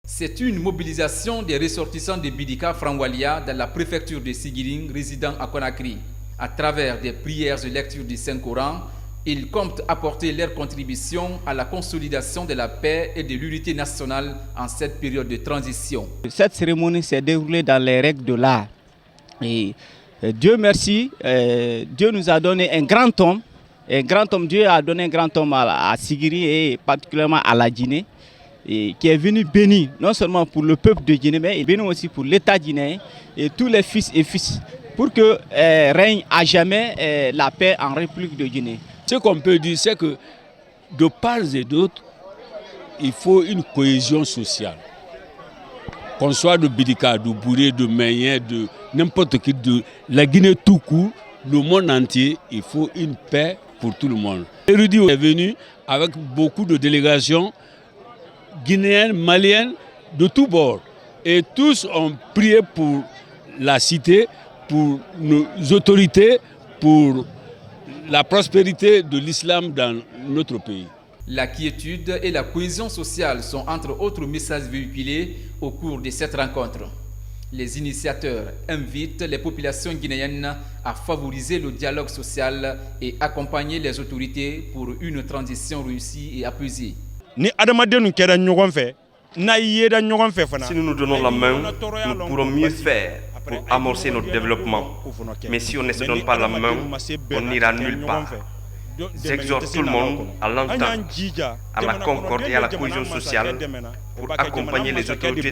C'est une mobilisation des ressortissants de Bidika Franwalia dans la préfecture de Sigiring, résidant à Conakry. À travers des prières et lectures du Saint-Coran, ils comptent apporter leur contribution à la consolidation de la paix et de l'unité nationale en cette période de transition. Cette cérémonie s'est déroulée dans les règles de l'art. Et Dieu merci, Dieu nous a donné un grand homme. Dieu a donné un grand homme à Sigiri et particulièrement à la Guinée, et qui est venu bénir non seulement pour le peuple de Guinée, mais bénir aussi pour l'État guinéen et tous les fils et fils, pour que règne à jamais la paix en République de Guinée. Ce qu'on peut dire, c'est que de part et d'autre, il faut une cohésion sociale. Qu'on soit de Bidika, de Bouré, de Meyen, de n'importe qui, de la Guinée tout court, le monde entier, il faut une paix pour tout le monde. Érudit est venu avec beaucoup de délégations guinéennes, maliennes, de tous bords. Et tous ont prié pour la cité, pour nos autorités, pour la prospérité de l'islam dans notre pays. La quiétude et la cohésion sociale sont entre autres messages véhiculés au cours de cette rencontre. Les initiateurs invitent les populations guinéennes à favoriser le dialogue social et accompagner les autorités pour une transition réussie et apaisée. Si nous nous donnons la main, nous pourrons mieux faire pour amorcer notre développement. Mais si on ne se donne pas la main, on n'ira nulle part. J'exhorte tout le monde à l'entente, à la concorde et à la cohésion sociale pour accompagner les autorités.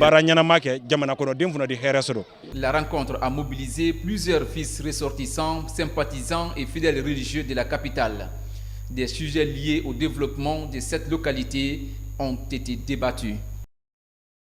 La rencontre a mobilisé plusieurs fils ressortissants, sympathisants et fidèles religieux de la capitale. Des sujets liés au développement de cette localité ont été débattus.